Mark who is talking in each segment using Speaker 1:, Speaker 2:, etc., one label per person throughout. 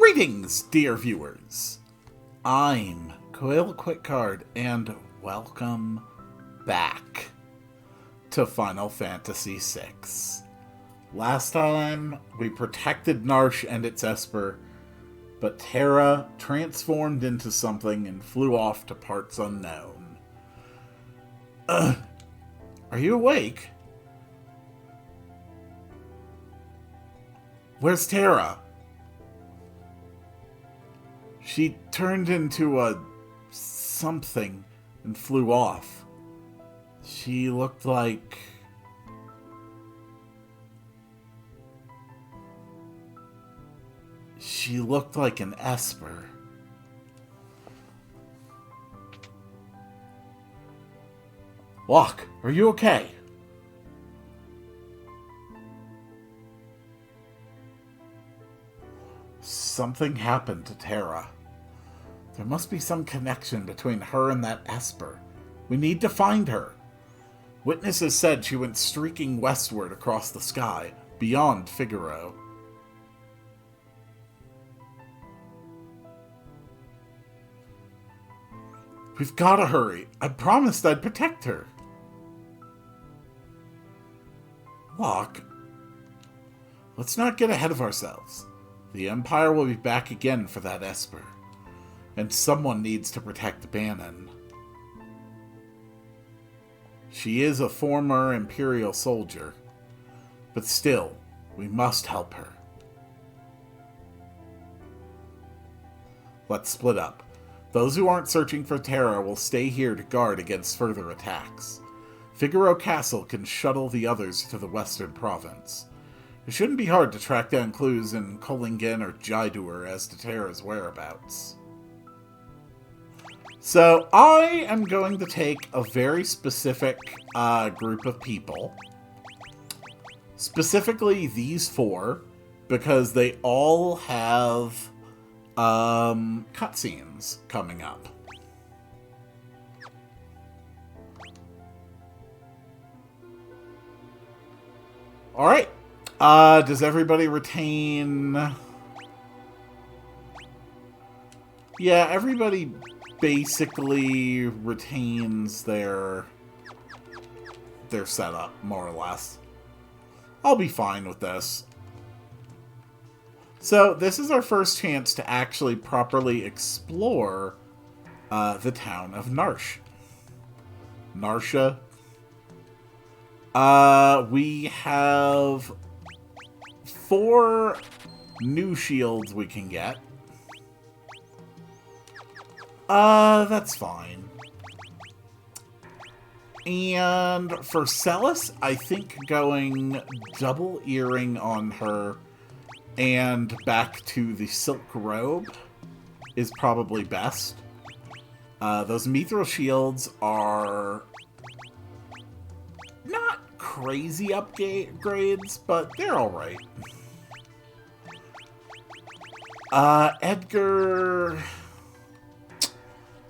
Speaker 1: Greetings, dear viewers. I'm Coil Quickcard, and welcome back to Final Fantasy VI. Last time, we protected Narshe and its Esper, but Terra transformed into something and flew off to parts unknown. Are you awake? Where's Terra? She turned into a something and flew off. She looked like... She looked like an Esper. Locke, are you okay? Something happened to Terra. There must be some connection between her and that Esper. We need to find her. Witnesses said she went streaking westward across the sky, beyond Figaro. We've got to hurry. I promised I'd protect her. Locke, let's not get ahead of ourselves. The Empire will be back again for that Esper. And someone needs to protect Bannon. She is a former Imperial soldier. But still, we must help her. Let's split up. Those who aren't searching for Terra will stay here to guard against further attacks. Figaro Castle can shuttle the others to the western province. It shouldn't be hard to track down clues in Kohlingen or Jaidur as to Terra's whereabouts. So, I am going to take a very specific group of people. Specifically these four, because they all have cutscenes coming up. Alright. Does everybody retain... Yeah, everybody basically retains their setup, more or less. I'll be fine with this. So, this is our first chance to actually properly explore the town of Narshe. Narsha. We have 4 new shields we can get. That's fine. And for Celis, I think going double earring on her and back to the silk robe is probably best. Those mithril shields are not crazy upgrades, but they're alright. Edgar...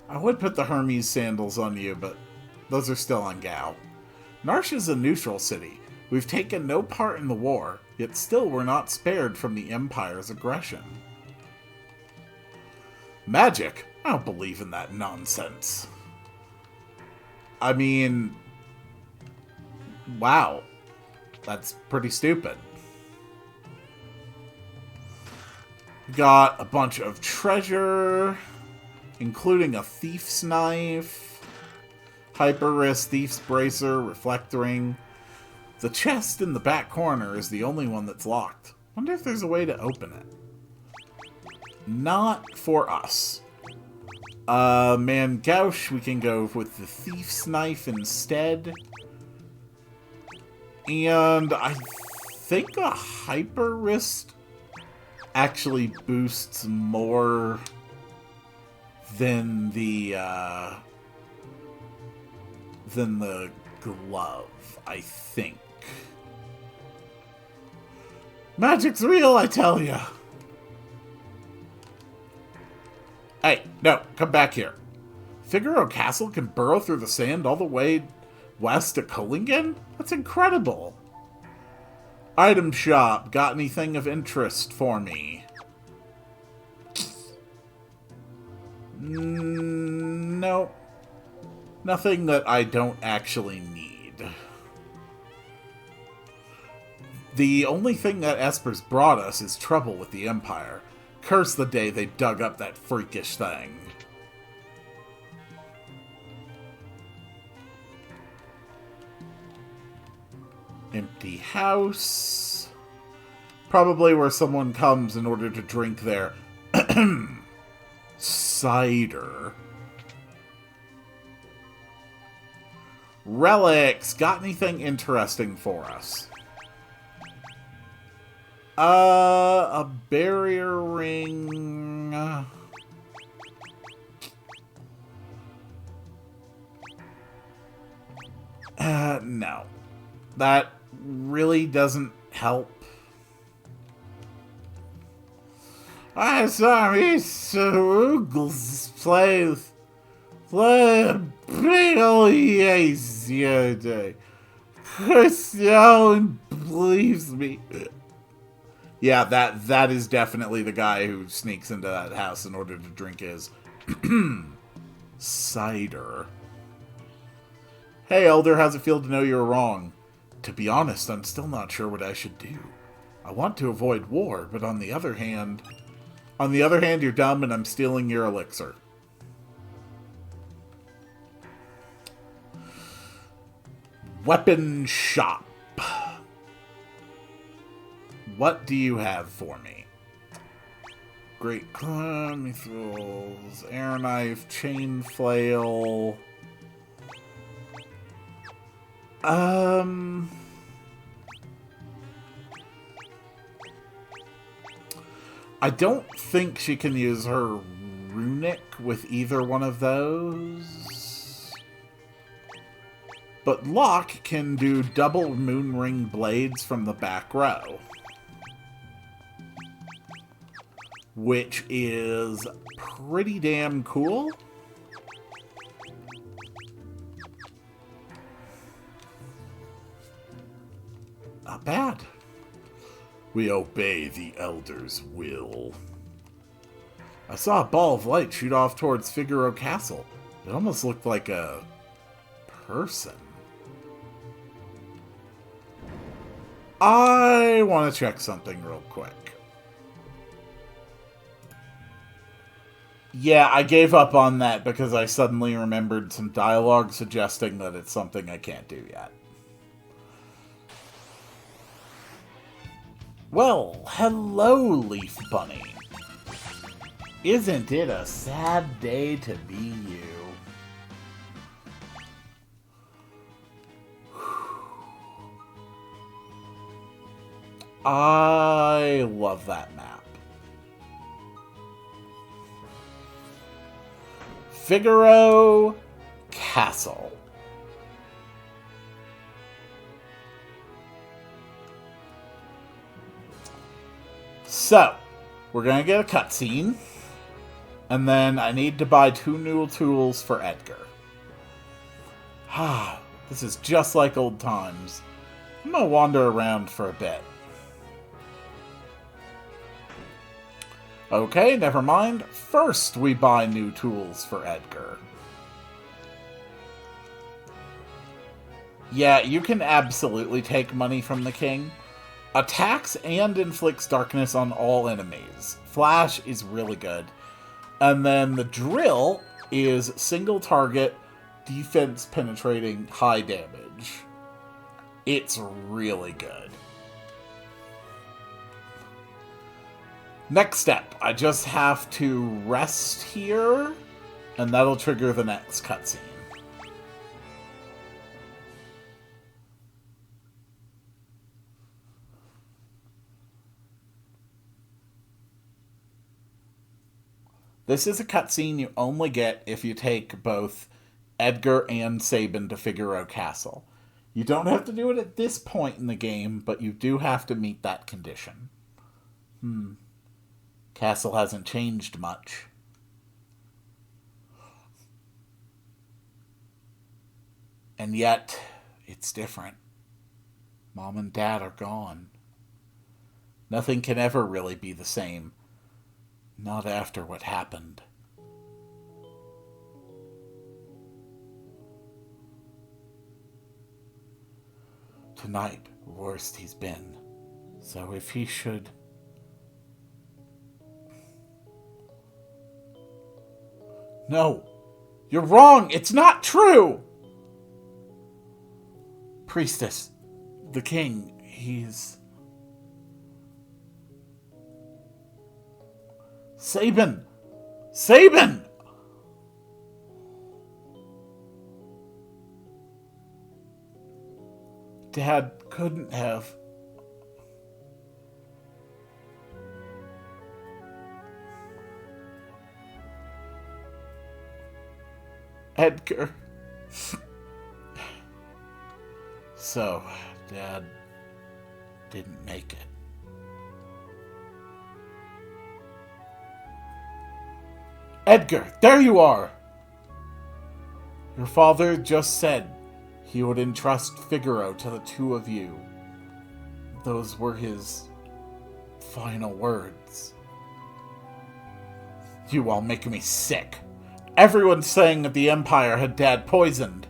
Speaker 1: I would put the Hermes sandals on you, but those are still on Gao. Narshe is a neutral city. We've taken no part in the war, yet still we're not spared from the Empire's aggression. Magic? I don't believe in that nonsense. I mean... Wow. That's pretty stupid. Got a bunch of treasure... including a thief's knife, hyper wrist, thief's bracer, reflect ring. The chest in the back corner is the only one that's locked. Wonder if there's a way to open it. Not for us. Mangaush, we can go with the thief's knife instead. And I think a hyper wrist actually boosts more than the glove, I think. Magic's real, I tell ya! Hey, no, come back here. Figaro Castle can burrow through the sand all the way west to Kohlingen? That's incredible! Item shop, got anything of interest for me? No. Nothing that I don't actually need. The only thing that Esper's brought us is trouble with the Empire. Curse the day they dug up that freakish thing. Empty house. Probably where someone comes in order to drink their cider. Relics. Got anything interesting for us? A barrier ring. No. That really doesn't help. I saw me Google's place. Yesterday. No one believes me. Yeah, that is definitely the guy who sneaks into that house in order to drink his cider. Hey, Elder, how's it feel to know you're wrong? To be honest, I'm still not sure what I should do. I want to avoid war, but on the other hand, you're dumb and I'm stealing your elixir. Weapon shop. What do you have for me? Great missiles, air knife, chain flail. I don't think she can use her runic with either one of those. But Locke can do double moonring blades from the back row. Which is pretty damn cool. Not bad. We obey the Elder's will. I saw a ball of light shoot off towards Figaro Castle. It almost looked like a person. I want to check something real quick. Yeah, I gave up on that because I suddenly remembered some dialogue suggesting that it's something I can't do yet. Well, hello, Leaf Bunny. Isn't it a sad day to be you? I love that map. Figaro Castle. So, we're going to get a cutscene. And then I need to buy 2 new tools for Edgar. Ah, this is just like old times. I'm going to wander around for a bit. Okay, never mind. First, we buy new tools for Edgar. Yeah, you can absolutely take money from the king. Attacks and inflicts darkness on all enemies. Flash is really good. And then the drill is single target, defense penetrating, high damage. It's really good. Next step, I just have to rest here, and that'll trigger the next cutscene. This is a cutscene you only get if you take both Edgar and Sabin to Figaro Castle. You don't have to do it at this point in the game, but you do have to meet that condition. Castle hasn't changed much. And yet, it's different. Mom and Dad are gone. Nothing can ever really be the same. Not after what happened. Tonight, worst he's been. So if he should... No! You're wrong! It's not true! Priestess, the king, he's... Sabin! Sabin! Dad couldn't have... Edgar. So, Dad didn't make it. Edgar, there you are! Your father just said he would entrust Figaro to the two of you. Those were his final words. You all make me sick. Everyone's saying that the Empire had Dad poisoned.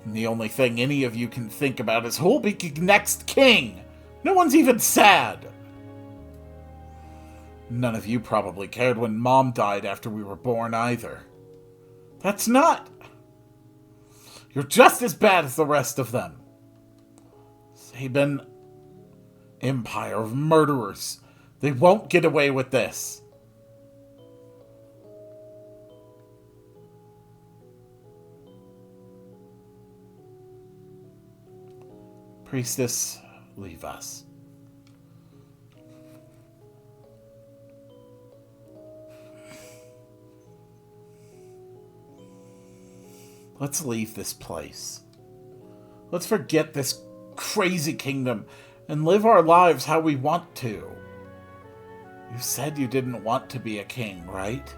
Speaker 1: And the only thing any of you can think about is who'll be next king. No one's even sad. None of you probably cared when Mom died after we were born either. That's not... You're just as bad as the rest of them. Sabin, Empire of murderers. They won't get away with this. Priestess, leave us. Let's leave this place. Let's forget this crazy kingdom and live our lives how we want to. You said you didn't want to be a king, right?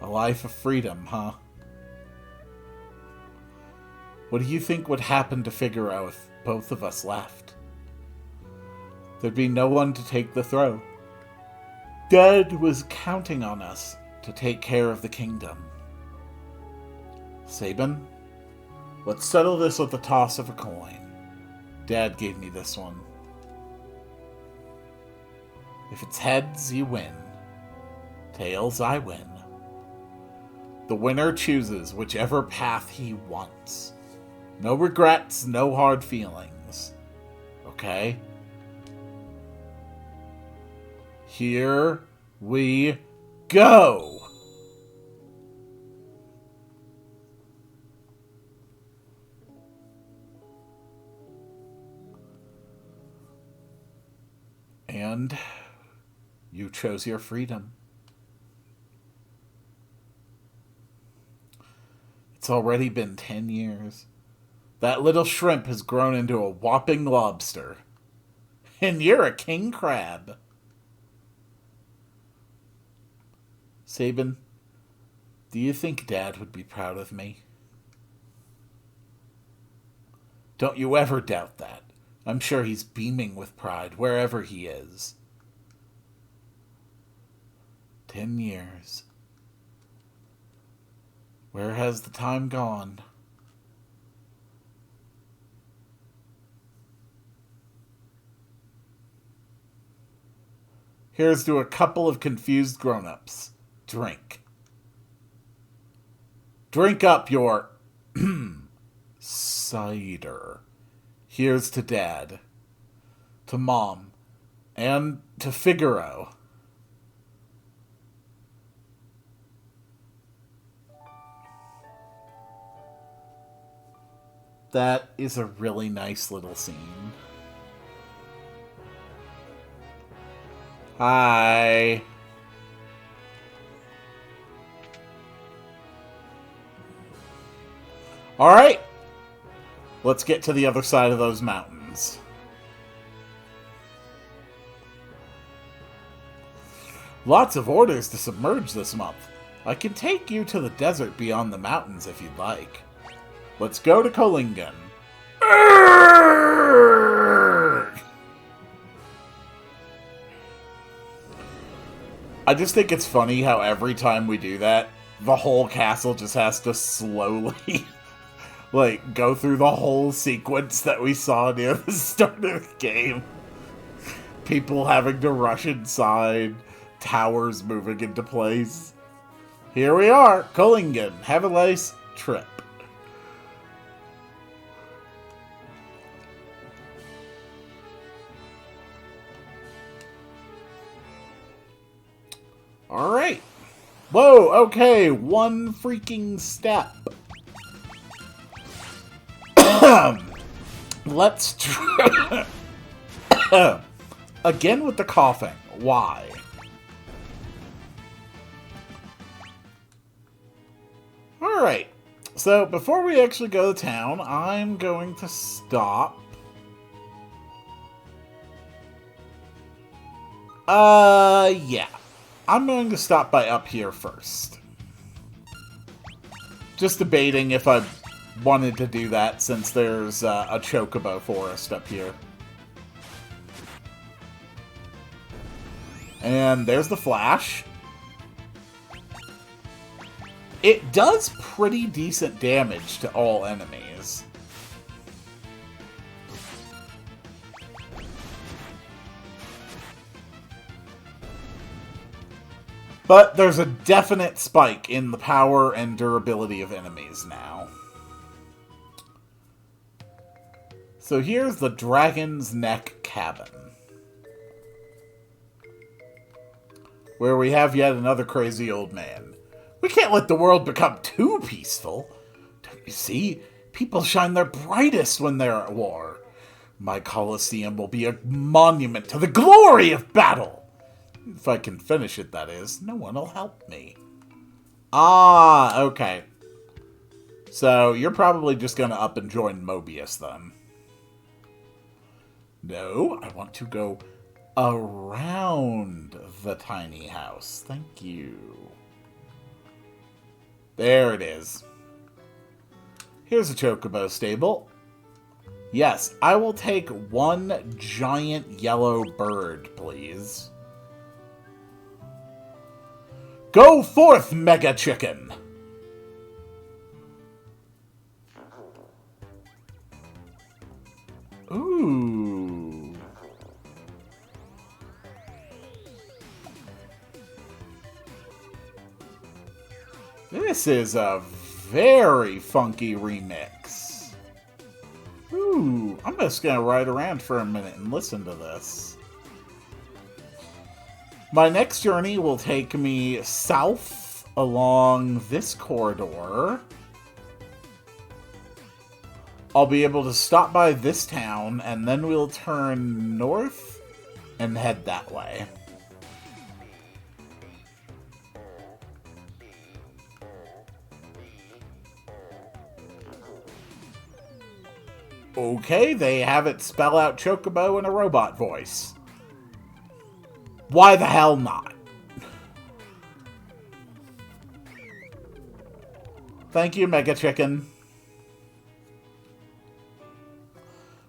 Speaker 1: A life of freedom, huh? What do you think would happen to Figaro if both of us left? There'd be no one to take the throne. Dad was counting on us to take care of the kingdom. Sabin, let's settle this with the toss of a coin. Dad gave me this one. If it's heads, you win. Tails, I win. The winner chooses whichever path he wants. No regrets, no hard feelings. Okay? Here we go! And you chose your freedom. It's already been 10 years. That little shrimp has grown into a whopping lobster. And you're a king crab. Sabin, do you think Dad would be proud of me? Don't you ever doubt that. I'm sure he's beaming with pride wherever he is. 10 years. Where has the time gone? Here's to a couple of confused grown-ups. Drink. Drink up your... cider. Here's to Dad. To Mom. And to Figaro. That is a really nice little scene. Hi. Alright. Let's get to the other side of those mountains. Lots of orders to submerge this month. I can take you to the desert beyond the mountains if you'd like. Let's go to Kolingen. I just think it's funny how every time we do that, the whole castle just has to slowly like, go through the whole sequence that we saw near the start of the game. People having to rush inside, towers moving into place. Here we are, Kullingen. Have a nice trip. Alright. Whoa, okay, one freaking step. Let's try... Again with the coughing. Why? Alright. So, before we actually go to town, I'm going to stop. Yeah. I'm going to stop by up here first. Just debating if I wanted to do that since there's a chocobo forest up here. And there's the flash. It does pretty decent damage to all enemies. But there's a definite spike in the power and durability of enemies now. So here's the Dragon's Neck Cabin, where we have yet another crazy old man. We can't let the world become too peaceful. Don't you see? People shine their brightest when they're at war. My Colosseum will be a monument to the glory of battle. If I can finish it, that is. No one will help me. Ah, okay. So, you're probably just going to up and join Mobius, then. No, I want to go around the tiny house. Thank you. There it is. Here's a chocobo stable. Yes, I will take one giant yellow bird, please. Go forth, Mega Chicken! Ooh. This is a very funky remix. Ooh, I'm just gonna ride around for a minute and listen to this. My next journey will take me south along this corridor. I'll be able to stop by this town, and then we'll turn north and head that way. Okay, they have it spell out Chocobo in a robot voice. Why the hell not? Thank you, Mega Chicken.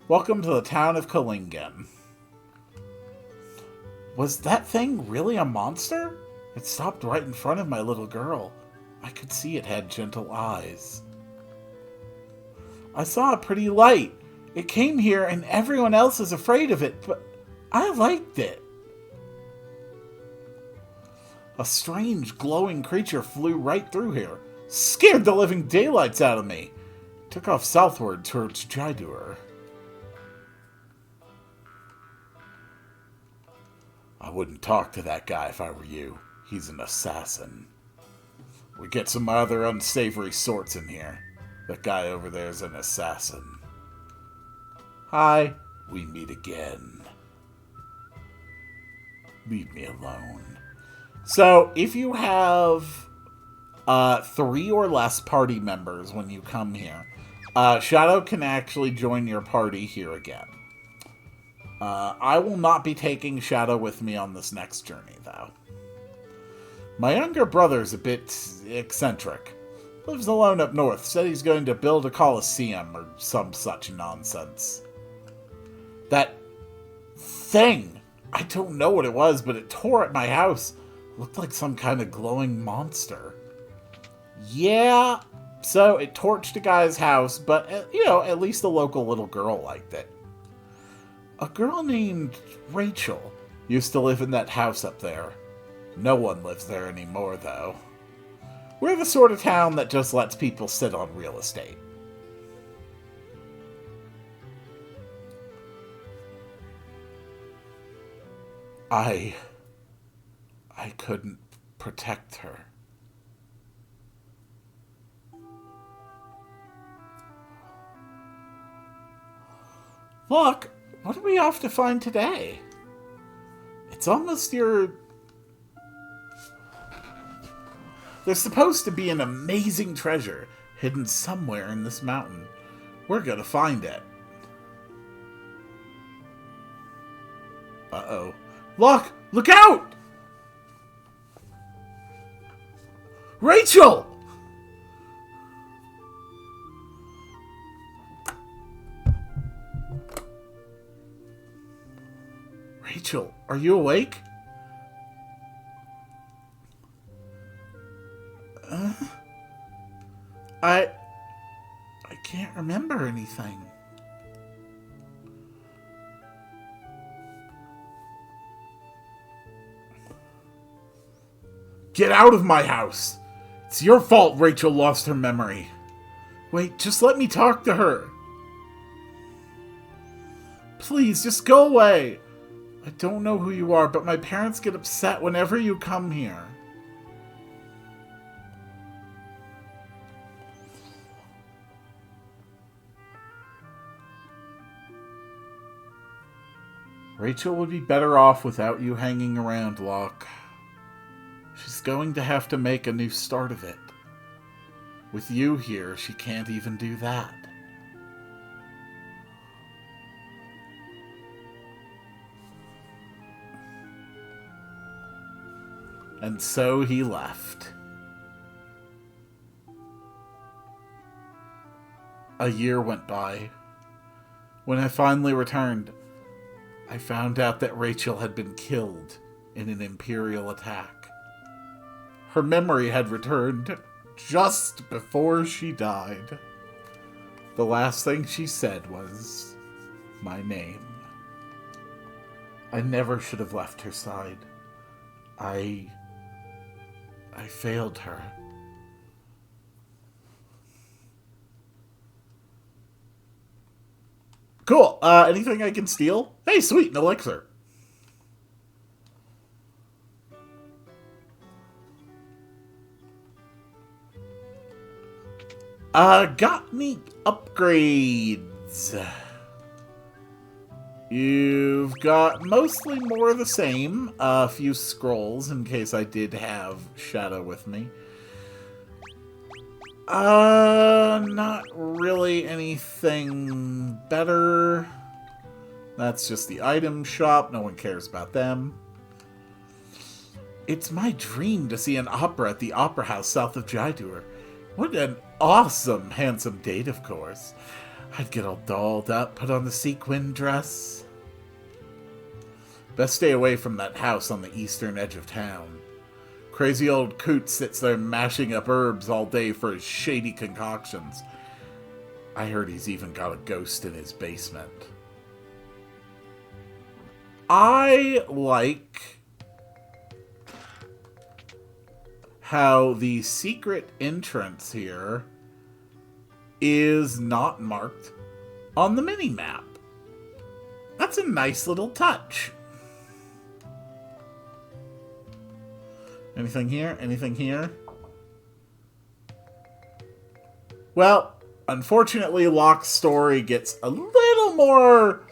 Speaker 1: Welcome to the town of Kullingen. Was that thing really a monster? It stopped right in front of my little girl. I could see it had gentle eyes. I saw a pretty light. It came here and everyone else is afraid of it, but I liked it. A strange, glowing creature flew right through here. Scared the living daylights out of me. Took off southward towards Jidur. I wouldn't talk to that guy if I were you. He's an assassin. We get some other unsavory sorts in here. That guy over there's an assassin. Hi. We meet again. Leave me alone. So, if you have 3 or less party members when you come here, Shadow can actually join your party here again. I will not be taking Shadow with me on this next journey, though. My younger brother's a bit eccentric. Lives alone up north, said he's going to build a coliseum or some such nonsense. That thing, I don't know what it was, but it tore at my house. Looked like some kind of glowing monster. Yeah, So it torched a guy's house, but, you know, at least a local little girl liked it. A girl named Rachel used to live in that house up there. No one lives there anymore, though. We're the sort of town that just lets people sit on real estate. I couldn't protect her. Look, what are we off to find today? It's almost your... There's supposed to be an amazing treasure hidden somewhere in this mountain. We're gonna find it. Uh-oh. Look! Look out! Rachel! Rachel, are you awake? I can't remember anything. Get out of my house! It's your fault Rachel lost her memory. Wait, just let me talk to her. Please, just go away. I don't know who you are, but my parents get upset whenever you come here. Rachel would be better off without you hanging around, Locke. She's going to have to make a new start of it. With you here, she can't even do that. And so he left. A year went by. When I finally returned, I found out that Rachel had been killed in an Imperial attack. Her memory had returned just before she died. The last thing she said was my name. I never should have left her side. I failed her. Cool. Anything I can steal? Hey, sweet, an elixir. Got me upgrades. You've got mostly more of the same. A few scrolls in case I did have Shadow with me. Not really anything better. That's just the item shop. No one cares about them. It's my dream to see an opera at the Opera House south of Jaidur. What an awesome, handsome date, of course. I'd get all dolled up, put on the sequin dress. Best stay away from that house on the eastern edge of town. Crazy old coot sits there mashing up herbs all day for his shady concoctions. I heard he's even got a ghost in his basement. I like how the secret entrance here is not marked on the mini-map. That's a nice little touch. Anything here? Anything here? Well, unfortunately, Locke's story gets a little more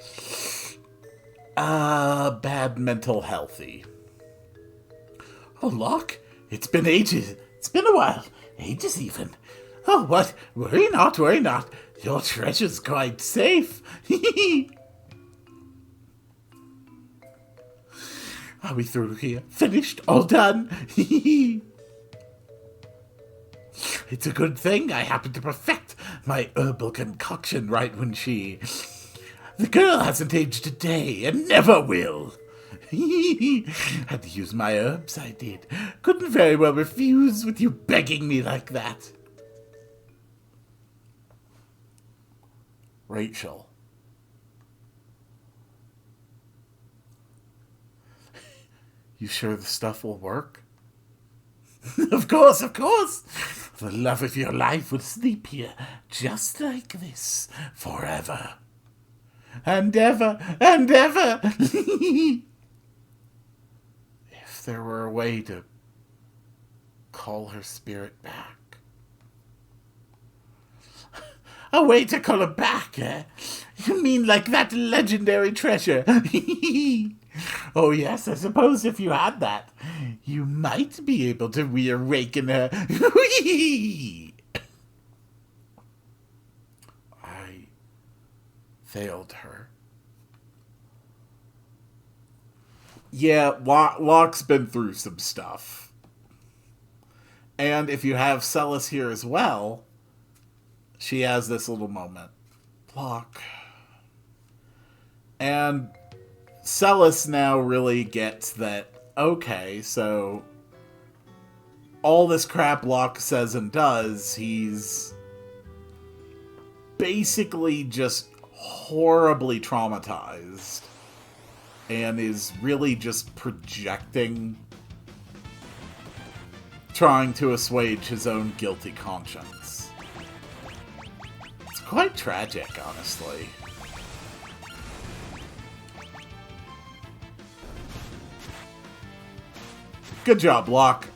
Speaker 1: bad mental healthy. Oh, Locke, it's been ages. It's been a while. Ages even. Oh, what? Worry not, worry not. Your treasure's quite safe. Are we through here? Finished? All done? It's a good thing I happened to perfect my herbal concoction right when she... The girl hasn't aged a day and never will. Had to use my herbs, I did. Couldn't very well refuse with you begging me like that. Rachel. You sure the stuff will work? Of course, of course. The love of your life will sleep here, just like this, forever. And ever, and ever. If there were a way to call her spirit back. A way to call her back, eh? You mean like that legendary treasure? Oh yes, I suppose if you had that, you might be able to reawaken her. I failed her. Yeah, Locke's been through some stuff. And if you have Celis here as well, she has this little moment. Locke. And Celis now really gets that, okay, so all this crap Locke says and does, he's basically just horribly traumatized and is really just projecting, trying to assuage his own guilty conscience. It's quite tragic, honestly. Good job, Locke.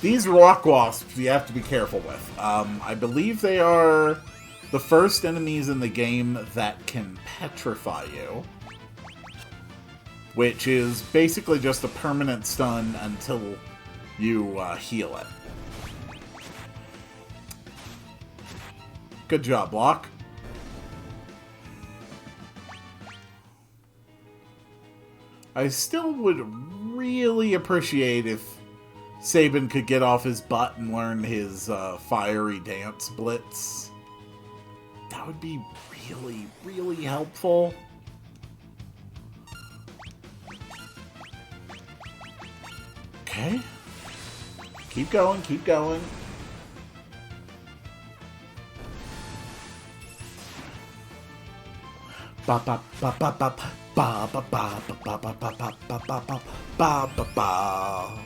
Speaker 1: These rock wasps you have to be careful with. I believe they are the first enemies in the game that can petrify you, which is basically just a permanent stun until you heal it. Good job, Locke. I still would really appreciate if Sabin could get off his butt and learn his fiery dance blitz. That would be really, really helpful. Okay. Keep going, keep going. Ba ba ba ba ba ba ba ba ba ba ba ba ba ba ba ba ba.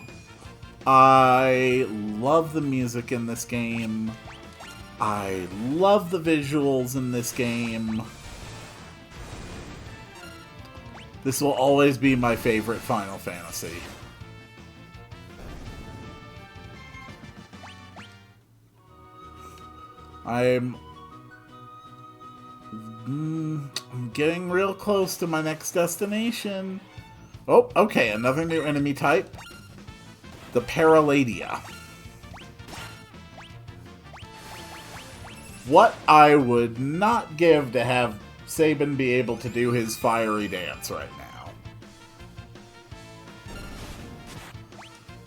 Speaker 1: I love the music in this game. I love the visuals in this game. This will always be my favorite Final Fantasy. I'm getting real close to my next destination. Oh, okay, another new enemy type. The Paraladia. What I would not give to have Sabin be able to do his fiery dance right now.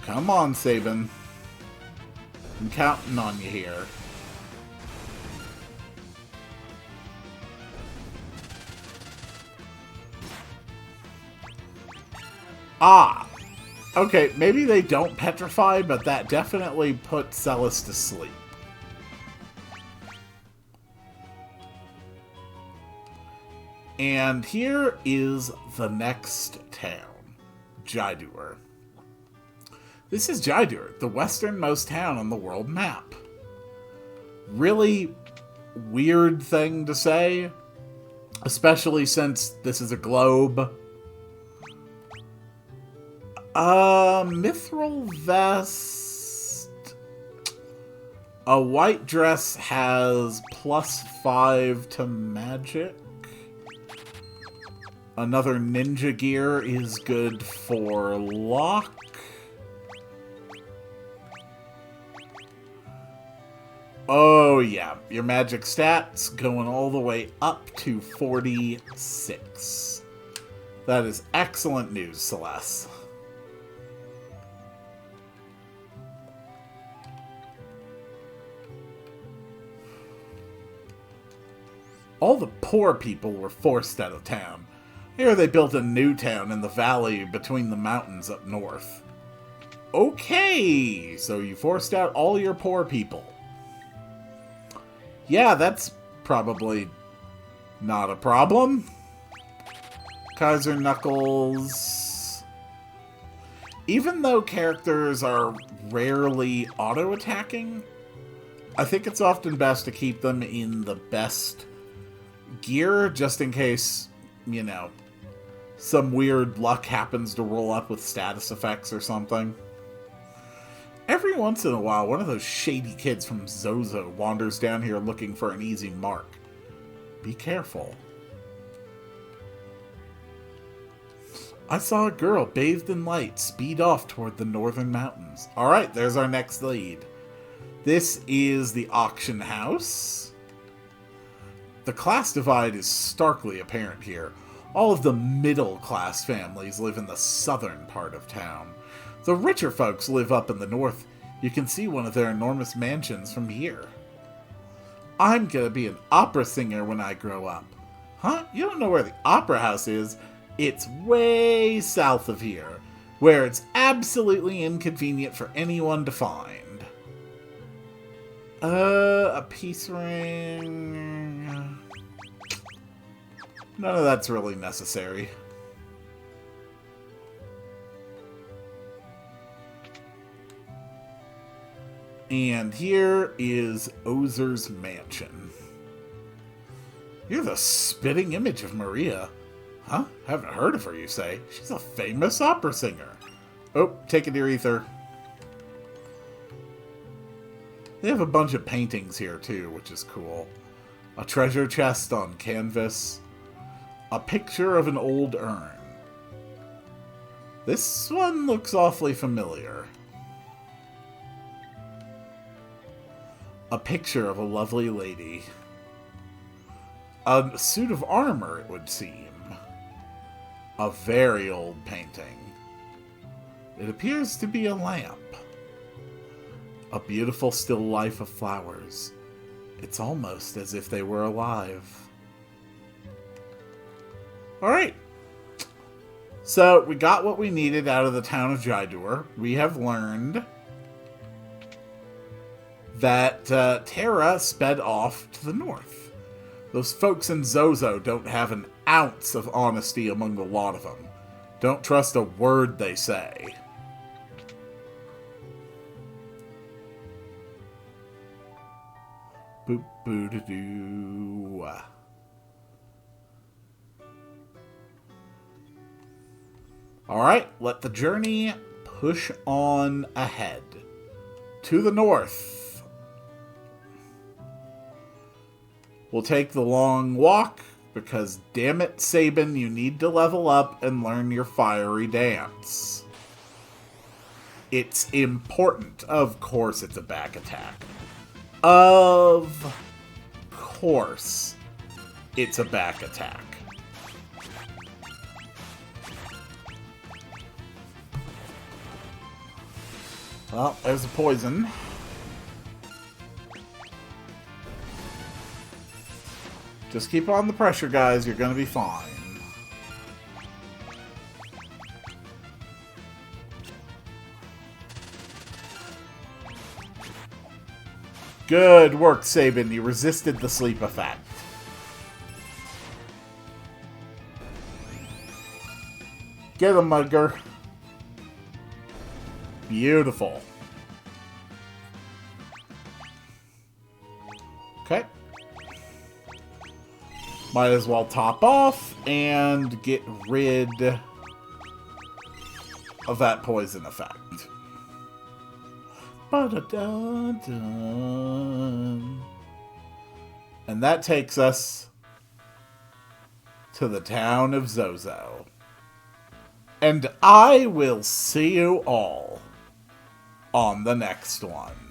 Speaker 1: Come on, Sabin. I'm counting on you here. Ah! Okay, maybe they don't petrify, but that definitely put Celis to sleep. And here is the next town, Jaidur. This is Jaidur, the westernmost town on the world map. Really weird thing to say, especially since this is a globe. Mithril vest. A white dress has +5 to magic. Another ninja gear is good for Locke. Oh yeah, your magic stats going all the way up to 46. That is excellent news, Celeste. All the poor people were forced out of town. Here they built a new town in the valley between the mountains up north. Okay, so you forced out all your poor people. Yeah, that's probably not a problem. Kaiser Knuckles. Even though characters are rarely auto-attacking, I think it's often best to keep them in the best gear, just in case, you know, some weird luck happens to roll up with status effects or something. Every once in a while, one of those shady kids from Zozo wanders down here looking for an easy mark. Be careful. I saw a girl bathed in light speed off toward the northern mountains. Alright, there's our next lead. This is the auction house. The class divide is starkly apparent here. All of the middle-class families live in the southern part of town. The richer folks live up in the north. You can see one of their enormous mansions from here. I'm gonna be an opera singer when I grow up. Huh? You don't know where the opera house is? It's way south of here, where it's absolutely inconvenient for anyone to find. A peace ring... None of that's really necessary. And here is Ozer's mansion. You're the spitting image of Maria. Huh? Haven't heard of her, you say? She's a famous opera singer. Oh, take it, Ether. They have a bunch of paintings here, too, which is cool. A treasure chest on canvas. A picture of an old urn. This one looks awfully familiar. A picture of a lovely lady. A suit of armor, it would seem. A very old painting. It appears to be a lamp. A beautiful still life of flowers. It's almost as if they were alive. Alright. So, we got what we needed out of the town of Jaidur. We have learned that Terra sped off to the north. Those folks in Zozo don't have an ounce of honesty among the lot of them. Don't trust a word they say. Boop boo doo doo. Alright, let the journey push on ahead. To the north. We'll take the long walk, because damn it, Sabin, you need to level up and learn your fiery dance. It's important. Of course it's a back attack. Of course it's a back attack. Well, there's a poison. Just keep on the pressure, guys. You're gonna be fine. Good work, Sabin. You resisted the sleep effect. Get him, Mudger. Beautiful. Okay. Might as well top off and get rid of that poison effect. Ba-da-da-dun. And that takes us to the town of Zozo. And I will see you all on the next one.